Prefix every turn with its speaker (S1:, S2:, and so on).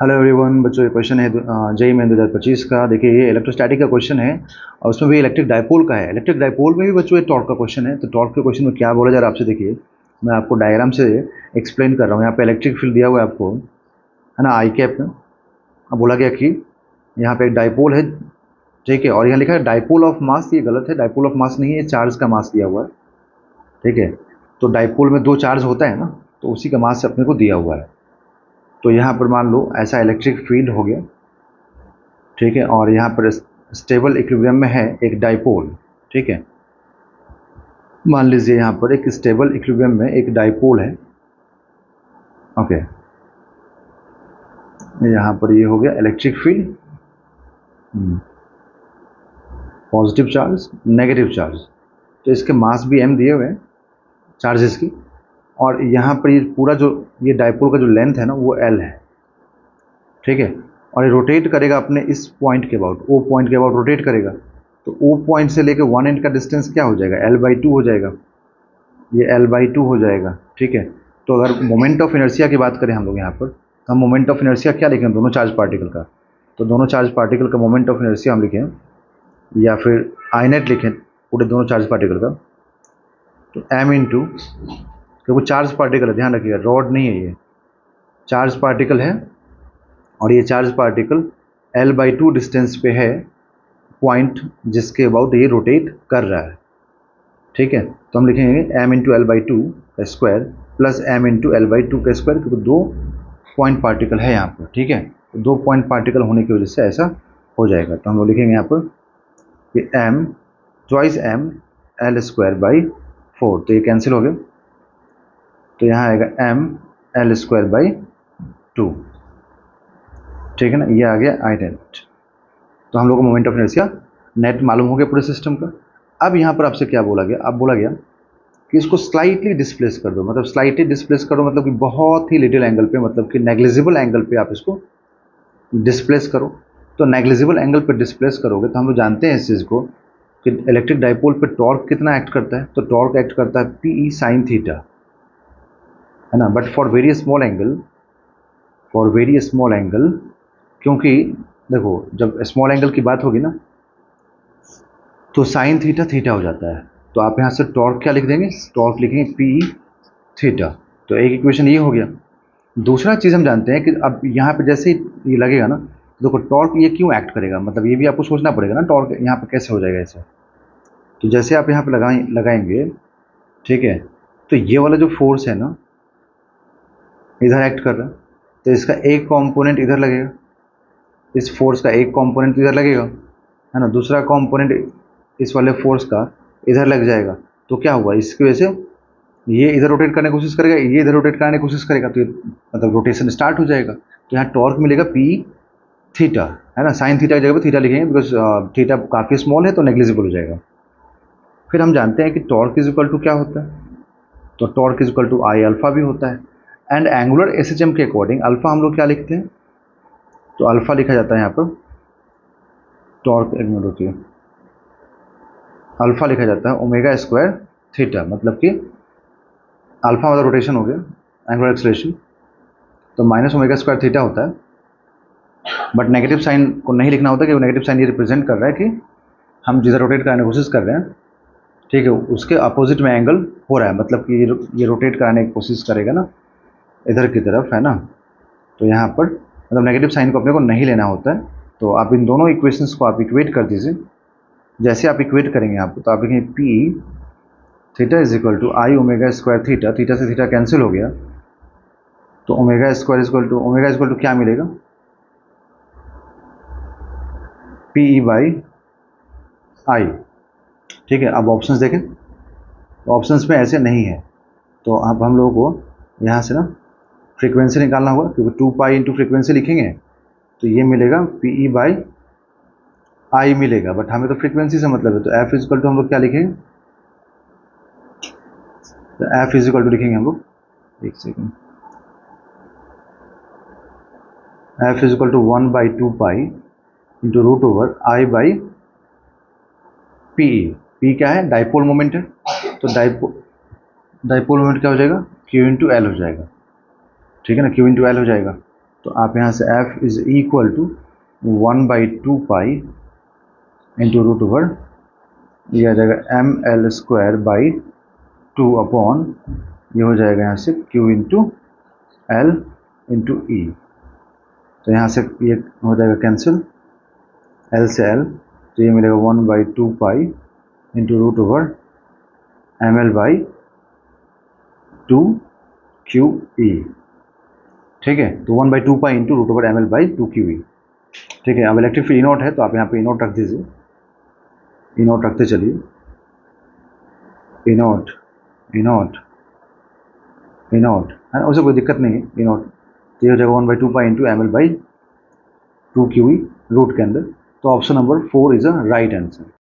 S1: Hello everyone बच्चों, ये question है जेईई मेन 2025 का। देखिए, ये इलेक्ट्रोस्टैटिक का क्वेश्चन है और उसमें भी इलेक्ट्रिक डाइपोल का है। इलेक्ट्रिक डाइपोल में भी बच्चों ये टॉर्क का क्वेश्चन है। तो टॉर्क के क्वेश्चन में क्या बोला जा रहा है आपसे, देखिए मैं आपको डायग्राम से एक्सप्लेन कर रहा हूँ। यहाँ पे इलेक्ट्रिक फील्ड दिया हुआ है आपको, है ना, आई कैप में। अब बोला गया कि यहाँ पे एक डाइपोल है, ठीक है, और यहाँ लिखा है डाइपोल ऑफ मास। ये गलत है, डाइपोल ऑफ मास नहीं है, चार्ज का मास दिया हुआ है, ठीक है। तो डाइपोल में दो चार्ज होता है ना, तो उसी का मास अपने को दिया हुआ है। तो यहाँ पर मान लो ऐसा इलेक्ट्रिक फील्ड हो गया, ठीक है, और यहाँ पर स्टेबल इक्विलिब्रियम में है एक डाइपोल, ठीक है। मान लीजिए यहाँ पर एक स्टेबल इक्विलिब्रियम में एक डाइपोल है, ओके। यहाँ पर ये हो गया electric field, positive charge, negative charge. तो इसके मास भी m दिए हुए हैं चार्जेस की, और यहाँ पर ये पूरा जो ये डाइपोल का जो लेंथ है ना वो l है, ठीक है। और ये रोटेट करेगा अपने इस पॉइंट के अबाउट, ओ पॉइंट के अबाउट रोटेट करेगा। तो ओ पॉइंट से लेकर वन एंड का डिस्टेंस क्या हो जाएगा, l/2 हो जाएगा, ये l/2 हो जाएगा, ठीक है। तो अगर मोमेंट ऑफ इनर्शिया की बात करें हम लोग यहाँ पर, तो हम मोमेंट ऑफ इनर्शिया क्या लिखें, दोनों चार्ज पार्टिकल का। तो दोनों चार्ज पार्टिकल का मोमेंट ऑफ इनर्शिया हम लिखें, या फिर आई नेट लिखें पूरे दोनों चार्ज पार्टिकल का। तो m इंटू, क्योंकि चार्ज पार्टिकल है, ध्यान रखिएगा, रॉड नहीं है, ये चार्ज पार्टिकल है, और ये चार्ज पार्टिकल l/2 डिस्टेंस पे है पॉइंट जिसके अबाउट ये रोटेट कर रहा है, ठीक है। तो हम लिखेंगे m इंटू l/2 का square plus m into l/2 का स्क्वायर, क्योंकि दो पॉइंट पार्टिकल है यहाँ पर, ठीक है। तो दो पॉइंट पार्टिकल होने की वजह से ऐसा हो जाएगा। तो हम लोग लिखेंगे यहाँ पर कि m ट्वाइस m l²/4, तो ये कैंसिल हो गया। तो यहाँ आएगा m l²/2, ठीक है ना, ये आ गया आई नेट। तो हम लोग को मोमेंट ऑफ इनर्शिया नेट मालूम हो गया पूरे सिस्टम का। अब यहाँ पर आपसे क्या बोला गया, अब बोला गया कि इसको स्लाइटली डिस्प्लेस कर दो। मतलब स्लाइटली डिस्प्लेस करो मतलब कि बहुत ही लिटिल एंगल पे, मतलब कि नेग्लिजिबल एंगल पे आप इसको डिस्प्लेस करो। तो नेग्लिजिबल एंगल पे डिस्प्लेस करोगे तो हम लोग जानते हैं इस चीज़ को कि इलेक्ट्रिक डाइपोल पे टॉर्क कितना एक्ट करता है। तो टॉर्क एक्ट करता है PE sin थीटा, है ना। But for very small angle, for very small angle, क्योंकि देखो जब स्मॉल एंगल की बात होगी ना तो साइन थीटा थीटा हो जाता है। तो आप यहाँ से टॉर्क क्या लिख देंगे, टॉर्क लिखेंगे PE थीटा। तो एक इक्वेशन ये हो गया। दूसरा चीज़ हम जानते हैं कि अब यहाँ पे जैसे ही ये लगेगा ना, देखो टॉर्क ये क्यों एक्ट करेगा, मतलब ये भी आपको सोचना पड़ेगा ना, टॉर्क यहाँ पे कैसे हो जाएगा ऐसे। तो जैसे आप यहाँ पे लगाएंगे, ठीक है, तो ये वाला जो फोर्स है ना इधर एक्ट कर रहा है, तो इसका एक कॉम्पोनेंट इधर लगेगा, इस फोर्स का एक कॉम्पोनेंट इधर लगेगा, है ना, दूसरा कॉम्पोनेंट इस वाले फोर्स का इधर लग जाएगा। तो क्या हुआ, इसकी वजह से ये इधर रोटेट करने की कोशिश करेगा, ये इधर रोटेट करने की कोशिश करेगा, तो ये मतलब रोटेशन स्टार्ट हो जाएगा। तो यहाँ टॉर्क मिलेगा PE थीटा, है ना। साइन थीटा की जगह पर थीटा लिखेंगे बिकॉज थीटा काफ़ी स्मॉल है तो नेग्लिजिबल हो जाएगा। फिर हम जानते हैं कि टॉर्क इज इक्वल टू क्या होता है, तो torque is equal to I alpha भी होता है। एंड एंगुलर SHM के अकॉर्डिंग अल्फा हम लोग क्या लिखते हैं, तो अल्फा लिखा जाता है यहाँ पर टॉर्क, एक मिनट रुकिए, अल्फा लिखा जाता है ओमेगा स्क्वायर थीटा। मतलब कि अल्फा मतलब रोटेशन हो गया, एंगुलर एक्सेलरेशन, तो माइनस ओमेगा स्क्वायर थीटा होता है। बट नेगेटिव साइन को नहीं लिखना होता, कि नेगेटिव साइन ये रिप्रेजेंट कर रहा है कि हम जिधर रोटेट कराने की कोशिश कर रहे हैं, ठीक है, उसके अपोजिट में एंगल हो रहा है। मतलब कि ये रोटेट कराने की कोशिश करेगा ना इधर की तरफ, है ना। तो यहाँ पर मतलब नेगेटिव साइन को अपने को नहीं लेना होता है। तो आप इन दोनों इक्वेशंस को आप इक्वेट कर दीजिए। जैसे आप इक्वेट करेंगे आप, तो आप लिखेंगे PE theta is equal to I omega square theta, theta से थीटा कैंसिल हो गया, तो omega square is equal to क्या मिलेगा, PE/I, ठीक है। अब ऑप्शंस देखें, ऑप्शंस में ऐसे नहीं है, तो अब हम लोगों को यहाँ से ना फ्रीक्वेंसी निकालना होगा, क्योंकि 2π इंटू फ्रीक्वेंसी लिखेंगे तो ये मिलेगा PE/I मिलेगा। बट हमें तो फ्रीक्वेंसी से मतलब है, तो F इज इक्वल टू हम लोग क्या लिखेंगे, तो F इज इक्वल टू लिखेंगे हम लोग, एक second, F is equal to 1/2π into √I/PE। P क्या है, डाइपोल मोमेंट है, तो डाइपोल मोमेंट क्या हो जाएगा, Q इंटू L हो जाएगा, ठीक है ना, Q इंटू L हो जाएगा। तो आप यहाँ से f is equal to 1/2 into root over ये आ जाएगा ml² अपॉन ये हो जाएगा यहाँ से q इंटू एल इंटू ई। तो यहाँ से ये हो जाएगा कैंसिल, एल से एल, तो ये मिलेगा 1/2 इंटू रूट ओवर ml/2QE। ठीक है, तो 1/2 इंटू रूट ओवर ml/2QE। ठीक है, अब इलेक्ट्रिक फील्ड E0 है तो आप यहाँ पे E0 रख दीजिए, E0 रखते चलिए, E0 है ना, उसे कोई दिक्कत नहीं है, E0 तो ये हो जाएगा 1/2 इंटू ml/2QE रूट के अंदर। तो option number 4 is a right answer.